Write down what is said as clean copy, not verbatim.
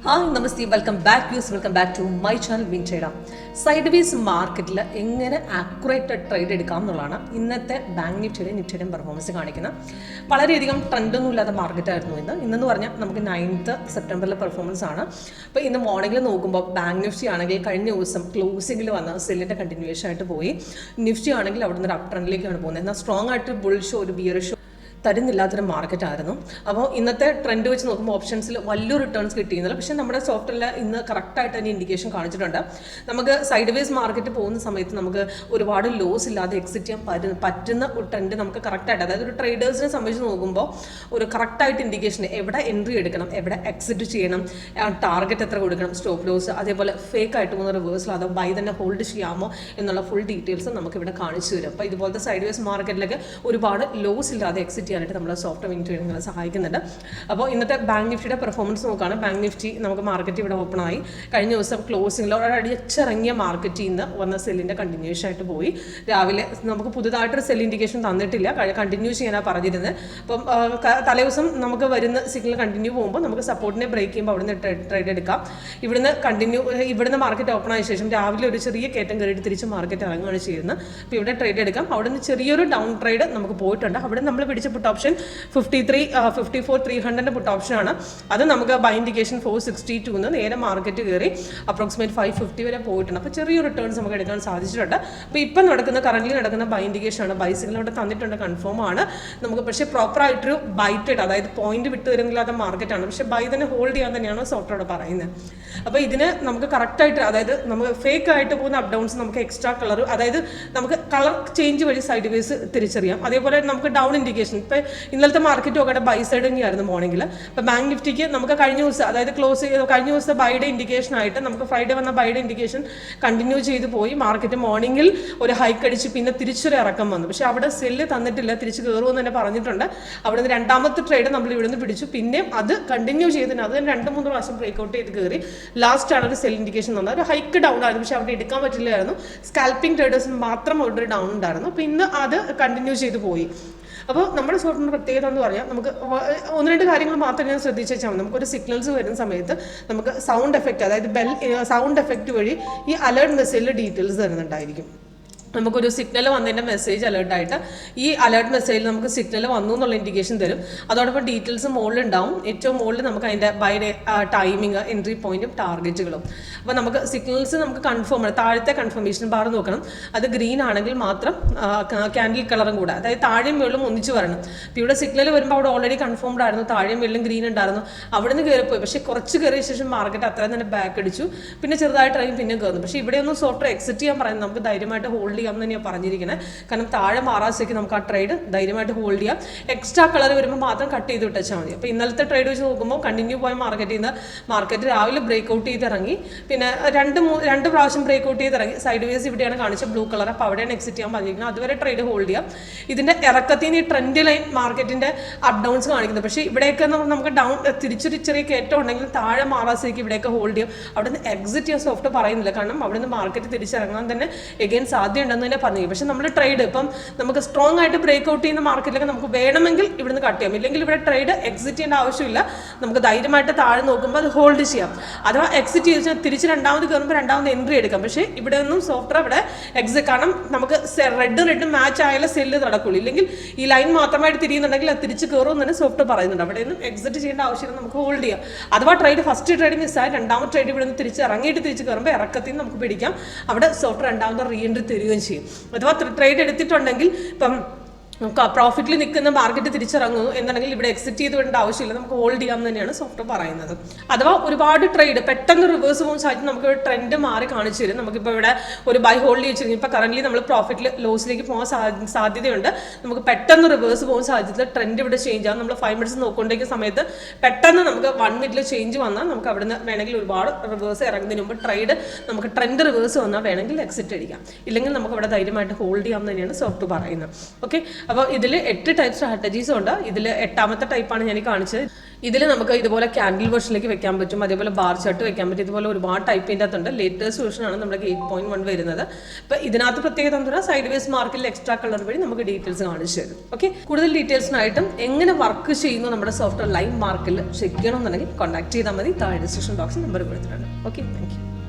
Hi നമസ്തേ, welcome back to my channel വിൻചേഡ. Sideways മാർക്കറ്റിൽ എങ്ങനെ ആക്യുറേറ്റ് ട്രേഡ് എടുക്കാം എന്നുള്ളതാണ് ഇന്നത്തെ ബാങ്ക് നിഫ്റ്റിയുടെയും പെർഫോമൻസ് കാണിക്കുന്ന. വളരെയധികം ട്രെൻഡൊന്നും ഇല്ലാത്ത മാർക്കറ്റായിരുന്നു ഇന്നെന്ന് പറഞ്ഞാൽ നമുക്ക് 9th സെപ്റ്റംബറിലെ പെർഫോമൻസ് ആണ്. അപ്പോൾ ഇന്ന് മോർണിംഗിൽ നോക്കുമ്പോൾ ബാങ്ക് നിഫ്റ്റി ആണെങ്കിൽ കഴിഞ്ഞ ദിവസം ക്ലോസിംഗിൽ വന്ന സെല്ലിൻ്റെ കണ്ടിന്യൂവേഷൻ ആയിട്ട് പോയി. നിഫ്റ്റി ആണെങ്കിൽ അവിടെ നിന്ന് ഒരു അപ് ട്രെൻഡിലേക്കാണ് പോകുന്നത്. എന്നാൽ സ്ട്രോങ് ആയിട്ട് ബുൾ ഷോ, ഒരു ബിയർ ഷോ തരുന്നില്ലാത്തൊരു മാർക്കറ്റായിരുന്നു. അപ്പോൾ ഇന്നത്തെ ട്രെൻഡ് വെച്ച് നോക്കുമ്പോൾ ഓപ്ഷൻസിൽ വലിയ റിട്ടേൺസ് കിട്ടിയിരുന്നില്ല. പക്ഷേ നമ്മുടെ സോഫ്റ്റ്വെയറിൽ ഇന്ന് കറക്റ്റായിട്ട് തന്നെ ഇൻഡിക്കേഷൻ കാണിച്ചിട്ടുണ്ട്. നമുക്ക് സൈഡ് വേസ് മാർക്കറ്റ് പോകുന്ന സമയത്ത് നമുക്ക് ഒരുപാട് ലോസ് ഇല്ലാതെ എക്സിറ്റ് ചെയ്യാൻ പറ്റുന്ന ഒരു ട്രെൻഡ് നമുക്ക് കറക്റ്റായിട്ട്, അതായത് ഒരു ട്രേഡേഴ്സിനെ സംബന്ധിച്ച് നോക്കുമ്പോൾ ഒരു കറക്റ്റായിട്ട് ഇൻഡിക്കേഷൻ എവിടെ എൻട്രി എടുക്കണം, എവിടെ എക്സിറ്റ് ചെയ്യണം, ടാർഗറ്റ് എത്ര കൊടുക്കണം, സ്റ്റോപ്പ് ലോസ്, അതേപോലെ ഫേക്ക് ആയിട്ട് പോകുന്ന റിവേഴ്സിൽ അതോ ബൈ തന്നെ ഹോൾഡ് ചെയ്യാമോ എന്നുള്ള ഫുൾ ഡീറ്റെയിൽസ് നമുക്കിവിടെ കാണിച്ചു തരും. അപ്പോൾ ഇതുപോലത്തെ സൈഡ് വേസ് മാർക്കറ്റിലേക്ക് ഒരുപാട് ലോസ് ഇല്ലാതെ എക്സിറ്റ് ചെയ്യാനായിട്ട് നമ്മുടെ സോഫ്റ്റ്വെയർ ട്രേഡിംഗ് സഹായിക്കുന്നുണ്ട്. അപ്പോൾ ഇന്നത്തെ ബാങ്ക് നിഫ്റ്റിയുടെ പെർഫോമൻസ് നോക്കുകയാണ്. ബാങ്ക് നിഫ്റ്റി നമുക്ക് മാർക്കറ്റ് ഇവിടെ ഓപ്പൺ ആയി. കഴിഞ്ഞ ദിവസം ക്ലോസിംഗിൽ ഒരടിച്ചിറങ്ങിയ മാർക്കറ്റിൽ നിന്ന് വന്ന സെല്ലിൻ്റെ കണ്ടിന്യൂഷൻ ആയിട്ട് പോയി. രാവിലെ നമുക്ക് പുതുതായിട്ടൊരു സെൽ ഇൻഡിക്കേഷൻ തന്നിട്ടില്ല, കണ്ടിന്യൂ ചെയ്യാനാണ് പറഞ്ഞിരുന്നത്. അപ്പം തലേദിവസം നമുക്ക് വരുന്ന സിഗ്നൽ കണ്ടിന്യൂ പോകുമ്പോൾ നമുക്ക് സപ്പോർട്ടിനെ ബ്രേക്ക് ചെയ്യുമ്പോൾ അവിടുന്ന് ട്രേഡ് എടുക്കാം. ഇവിടുന്ന് മാർക്കറ്റ് ഓപ്പൺ ആയ ശേഷം രാവിലെ ഒരു ചെറിയ കയറ്റം കയറിയിട്ട് തിരിച്ച് മാർക്കറ്റ് ഇറങ്ങുകയാണ് ചെയ്യുന്നത്. അപ്പോൾ ഇവിടെ ട്രേഡ് എടുക്കാം. അവിടെ നിന്ന് ചെറിയൊരു ഡൗൺ ട്രേഡ് നമുക്ക് പോയിട്ടുണ്ട്. അവിടെ നമ്മൾ പിടിച്ച പുട്ട് ഓപ്ഷൻ 54,300 പുട്ട് ഓപ്ഷനാണ്. അത് നമുക്ക് ബൈ ഇൻഡിക്കേഷൻ 462 നേരെ മാർക്കറ്റ് കയറി അപ്രോക്സിമേറ്റ് 550 വരെ പോയിട്ടുണ്ട്. അപ്പോൾ ചെറിയ റിട്ടേൺസ് നമുക്ക് എടുക്കാൻ സാധിച്ചിട്ടുണ്ട്. അപ്പോൾ ഇപ്പം കറന്റ് നടക്കുന്ന ബൈ ഇൻഡിക്കേഷൻ ആണ്. ബൈ സിഗ്നൽ അവിടെ തന്നിട്ടുണ്ട്, കൺഫേം ആണ് നമുക്ക്. പക്ഷേ പ്രോപ്പറായിട്ടൊരു ബൈറ്റഡ്, അതായത് പോയിന്റ് വിട്ട് വരുന്നില്ലാത്ത മാർക്കറ്റാണ്. പക്ഷേ ബൈ തന്നെ ഹോൾഡ് ചെയ്യാൻ തന്നെയാണ് സോഫ്റ്റ്വെയർ പറയുന്നത്. അപ്പോൾ ഇതിന് നമുക്ക് കറക്റ്റായിട്ട്, അതായത് നമുക്ക് ഫേക്ക് ആയിട്ട് പോകുന്ന അപ് ഡൗൺസ് നമുക്ക് എക്സ്ട്രാ കളർ, അതായത് നമുക്ക് കളർ ചേഞ്ച് വഴി സൈഡ് വേസ് തിരിച്ചറിയാം. അതേപോലെ നമുക്ക് ഡൗൺ ഇൻഡിക്കേഷൻ, ഇപ്പോൾ ഇന്നലത്തെ മാർക്കറ്റ് നോക്കട്ടെ ബൈ സൈഡ് തന്നെയായിരുന്നു മോർണിംഗിൽ. അപ്പോൾ ബാങ്ക് നിഫ്റ്റിക്ക് നമുക്ക് കഴിഞ്ഞ ദിവസം, അതായത് കഴിഞ്ഞ ദിവസം ബൈയുടെ ഇൻഡിക്കേഷൻ ആയിട്ട് നമുക്ക് ഫ്രൈഡേ വന്ന ബൈയുടെ ഇൻഡിക്കേഷൻ കണ്ടിന്യൂ ചെയ്ത് പോയി. മാർക്കറ്റ് മോർണിംഗിൽ ഒരു ഹൈക്ക് അടിച്ച് പിന്നെ തിരിച്ചൊരു ഇറക്കം വന്നു. പക്ഷേ അവിടെ സെല്ല് തന്നിട്ടില്ല, തിരിച്ച് കയറുമെന്ന് തന്നെ പറഞ്ഞിട്ടുണ്ട്. അവിടെ നിന്ന് രണ്ടാമത്തെ ട്രേഡ് നമ്മൾ ഇവിടെ നിന്ന് പിടിച്ചു. പിന്നെ അത് കണ്ടിന്യൂ ചെയ്തതിന് അത് 2-3 പ്രാവശ്യം ബ്രേക്ക്ഔട്ട് ചെയ്ത് കയറി. ലാസ്റ്റാണ് ഒരു സെൽ ഇൻഡിക്കേഷൻ തന്നത്. ഒരു ഹൈക്ക് ഡൗൺ ആയിരുന്നു, പക്ഷേ അവിടെ എടുക്കാൻ പറ്റില്ലായിരുന്നു. സ്കാൽപ്പിംഗ് ട്രേഡേഴ്സിന് മാത്രം ഒരു ഡൗൺ ഉണ്ടായിരുന്നു. അപ്പോൾ ഇന്ന് അത് കണ്ടിന്യൂ ചെയ്ത് പോയി. അപ്പോൾ നമ്മുടെ സോഫ്റ്റ്വെയറിൻ്റെ പ്രത്യേകത എന്ന് പറഞ്ഞാൽ നമുക്ക് 1-2 കാര്യങ്ങൾ മാത്രം ഞാൻ ശ്രദ്ധിച്ചു വെച്ചാൽ നമുക്കൊരു സിഗ്നൽസ് വരുന്ന സമയത്ത് നമുക്ക് സൗണ്ട് എഫക്റ്റ്, അതായത് സൗണ്ട് എഫക്റ്റ് വഴി ഈ അലേർട്ട് മെസ്സേജിൽ ഡീറ്റെയിൽസ് തരുന്നുണ്ടായിരിക്കും. നമുക്കൊരു സിഗ്നൽ വന്നതിൻ്റെ മെസ്സേജ് അലേർട്ടായിട്ട് ഈ അലേർട്ട് മെസ്സേജിൽ നമുക്ക് സിഗ്നൽ വന്നു എന്നുള്ള ഇൻഡിക്കേഷൻ തരും. അതോടൊപ്പം ഡീറ്റെയിൽസ് മുകളിലുണ്ടാവും. ഏറ്റവും മുകളിൽ നമുക്ക് അതിൻ്റെ ബൈയുടെ ടൈമിങ്, എൻട്രി പോയിന്റും ടാർഗറ്റുകളും. അപ്പോൾ നമുക്ക് സിഗ്നൽസ് നമുക്ക് കൺഫേം ആണ്. താഴത്തെ കൺഫർമേഷൻ ബാർ നോക്കണം, അത് ഗ്രീൻ ആണെങ്കിൽ മാത്രം ക്യാൻഡിൽ കളറും കൂടെ, അതായത് താഴെയും മുകളിലും ഒന്നിച്ച് വരണം. അപ്പോൾ ഇവിടെ സിഗ്നൽ വരുമ്പോൾ അവിടെ ഓൾറെഡി കൺഫേംഡ് ആയിരുന്നു, താഴെയും മുകളിലും ഗ്രീൻ ഉണ്ടായിരുന്നു. അവിടെ നിന്ന് കയറിപ്പോയി. പക്ഷേ കുറച്ച് കയറിയ ശേഷം മാർക്കറ്റ് അത്രയും തന്നെ ബാക്ക് അടിച്ചു. പിന്നെ ചെറുതായിട്ടായി പിന്നെ കയറുന്നു. പക്ഷേ ഇവിടെയൊന്നും സോഫ്റ്റ്വെയർ എക്സിറ്റ് ചെയ്യാൻ പറയുന്നത് നമുക്ക് ധൈര്യമായിട്ട് ഹോൾഡ് ചെയ്യാൻ തന്നെയാണ് പറഞ്ഞിരിക്കുന്നത്. കാരണം താഴെ മാറാസേക്ക് നമുക്ക് ആ ട്രേഡ് ധൈര്യമായിട്ട് ഹോൾഡ് ചെയ്യാം. എക്സ്ട്രാ കളർ വരുമ്പോൾ മാത്രം കട്ട് ചെയ്ത് വിട്ടാൽ മതി. അപ്പോൾ ഇന്നലത്തെ ട്രേഡ് വെച്ച് നോക്കുമ്പോൾ കണ്ടിന്യൂ പോയ മാർക്കറ്റ് രാവിലെ ബ്രേക്ക്ഔട്ട് ചെയ്ത് ഇറങ്ങി. പിന്നെ രണ്ട് പ്രാവശ്യം ബ്രേക്ക്ഔട്ട് ചെയ്ത് ഇറങ്ങി. സൈഡ് വേസ് ഇവിടെയാണ് കാണിച്ചത് ബ്ലൂ കളർ. അപ്പോൾ അവിടെയാണ് എക്സിറ്റ് ചെയ്യാൻ പറഞ്ഞിരിക്കുന്നത്. അതുവരെ ട്രേഡ് ഹോൾഡ് ചെയ്യാം. ഇതിൻ്റെ ഇറക്കത്തിന് ഈ ട്രെൻഡ് ലൈൻ മാർക്കറ്റിൻ്റെ അപ് ഡൗൺസ് കാണിക്കുന്നത്. പക്ഷേ ഇവിടെയൊക്കെ നമുക്ക് ഡൗൺ തിരിച്ചൊരു ചെറിയ കയറ്റം ഉണ്ടെങ്കിൽ താഴെ മാറാസേക്ക് ഇവിടെയൊക്കെ ഹോൾഡ് ചെയ്യാം. അവിടെ നിന്ന് എക്സിറ്റ് ചെയ്യാൻ സോഫ്റ്റ് പറയുന്നില്ല. കാരണം അവിടെ നിന്ന് മാർക്കറ്റ് തിരിച്ചിറങ്ങാൻ തന്നെ എഗെയിൻ സാധ്യതയുണ്ടെന്ന് തന്നെ പറഞ്ഞു. പക്ഷേ നമ്മൾ ട്രേഡ് ഇപ്പം നമുക്ക് സ്ട്രോങ് ആയിട്ട് ബ്രേക്ക്ഔട്ട് ചെയ്യുന്ന മാർക്കറ്റിലൊക്കെ നമുക്ക് വേണമെങ്കിൽ ഇവിടുന്ന് കട്ട് ചെയ്യാം. ഇല്ലെങ്കിൽ ഇവിടെ ട്രേഡ് എക്സിറ്റ് ചെയ്യേണ്ട ആവശ്യമില്ല. നമുക്ക് ധൈര്യമായിട്ട് താഴെ നോക്കുമ്പോൾ അത് ഹോൾഡ് ചെയ്യാം. അഥവാ എക്സിറ്റ് ചെയ്ത് തിരിച്ച് രണ്ടാമത് കയറുമ്പോൾ രണ്ടാമത് എൻട്രി എടുക്കാം. പക്ഷേ ഇവിടെ ഒന്നും സോഫ്റ്റ്വെയർ ഇവിടെ എക്സിറ്റ്, കാരണം നമുക്ക് റെഡ് മാച്ച് ആയാലും സെല്ല് നടക്കുള്ളൂ. ഇല്ലെങ്കിൽ ഈ ലൈൻ മാത്രമായിട്ട് തിരിയുന്നുണ്ടെങ്കിൽ അത് തിരിച്ച് കയറുമെന്ന് തന്നെ സോഫ്റ്റ്വെയർ പറയുന്നുണ്ട്. അവിടെ ഒന്നും എക്സിറ്റ് ചെയ്യേണ്ട ആവശ്യമില്ല, നമുക്ക് ഹോൾഡ് ചെയ്യാം. അഥവാ ഫസ്റ്റ് ട്രേഡ് മിസ്സായി രണ്ടാമത്തെ ട്രേഡ് ഇവിടെ നിന്ന് തിരിച്ച് ഇറങ്ങിയിട്ട് തിരിച്ച് കയറുമ്പോൾ ഇറക്കത്തിൽ നമുക്ക് പിടിക്കാം. അവിടെ സോഫ്റ്റ്വെയർ രണ്ടാമത് റീ എൻട്രി തരികയും ചെയ്യും. അഥവാ ട്രേഡ് എടുത്തിട്ടുണ്ടെങ്കിൽ ഇപ്പം പ്രോഫിറ്റിൽ നിൽക്കുന്ന മാർക്കറ്റ് തിരിച്ചിറങ്ങുന്നു എന്നുണ്ടെങ്കിൽ ഇവിടെ എക്സിറ്റ് ചെയ്ത് വിടേണ്ട ആവശ്യമില്ല, നമുക്ക് ഹോൾഡ് ചെയ്യാമെന്ന് തന്നെയാണ് സോഫ്റ്റ്വെയർ പറയുന്നത്. അഥവാ ഒരുപാട് ട്രേഡ് പെട്ടെന്ന് റിവേഴ്സ് പോകുന്ന സാഹചര്യം നമുക്ക് ട്രെൻഡ് മാറി കാണിച്ചു തരും. നമുക്കിപ്പോൾ ഇവിടെ ഒരു ബൈ ഹോൾഡ് ചെയ്ത് ഇപ്പോൾ കറന്റ് നമ്മൾ പ്രോഫിറ്റിൽ ലോസിലേക്ക് പോകാൻ സാധ്യതയുണ്ട്. നമുക്ക് പെട്ടെന്ന് റിവേഴ്സ് പോകുന്ന സാഹചര്യത്തിൽ ട്രെൻഡ് ഇവിടെ ചേഞ്ച് ആകും. നമ്മൾ 5 മിനിറ്റ്സ് നോക്കിക്കൊണ്ടിരിക്കുന്ന സമയത്ത് പെട്ടെന്ന് നമുക്ക് 1 മിനിറ്റിൽ ചേഞ്ച് വന്നാൽ നമുക്ക് അവിടെ നിന്ന് വേണമെങ്കിൽ ഒരുപാട് റിവേഴ്സ് ഇറങ്ങുന്നതിന് മുമ്പ് നമുക്ക് ട്രെൻഡ് റിവേഴ്സ് വന്നാൽ വേണമെങ്കിൽ എക്സിറ്റ് അടിക്കാം. ഇല്ലെങ്കിൽ നമുക്ക് ഇവിടെ ധൈര്യമായിട്ട് ഹോൾഡ് ചെയ്യാമെന്ന് തന്നെയാണ് സോഫ്റ്റ്വെയർ പറയുന്നത്. ഓക്കെ, അപ്പോൾ ഇതിൽ 8 ടൈപ്പ് സ്ട്രാറ്റജീസ് ഉണ്ട്. ഇതിൽ 8ാമത്തെ ടൈപ്പാണ് ഞാൻ കാണിച്ചത്. ഇതിൽ നമുക്ക് ഇതുപോലെ ക്യാൻഡിൽ വെർഷനിലേക്ക് വെക്കാൻ പറ്റും, അതേപോലെ ബാർ ചാർട്ട് വെക്കാൻ പറ്റും. ഇതുപോലെ ഒരുപാട് ടൈപ്പിൻ്റെ അകത്തുണ്ട്. ലേറ്റസ്റ്റ് വെർഷനാണ് നമ്മുടെ 8.1 വരുന്നത്. അപ്പോൾ ഇതിനകത്ത് പ്രത്യേകത എന്താ, സൈഡ് വേസ് മാർക്കിൽ എക്സ്ട്രാ കളർ വഴി നമുക്ക് ഡീറ്റെയിൽസ് കാണിച്ചു തരും. ഓക്കെ, കൂടുതൽ ഡീറ്റെയിൽസിനായിട്ടും എങ്ങനെ വർക്ക് ചെയ്യുന്നു നമ്മുടെ സോഫ്റ്റ്വെയർ ലൈവ് മാർക്കിൽ ചെക്ക് ചെയ്യണമെന്നുണ്ടെങ്കിൽ കോൺടാക്ട് ചെയ്താൽ മതി. താഴെ ഡിസ്ക്രിപ്ഷൻ ബോക്സിൽ നമ്പർ കൊടുത്തിട്ടുണ്ട്. Okay, thank you.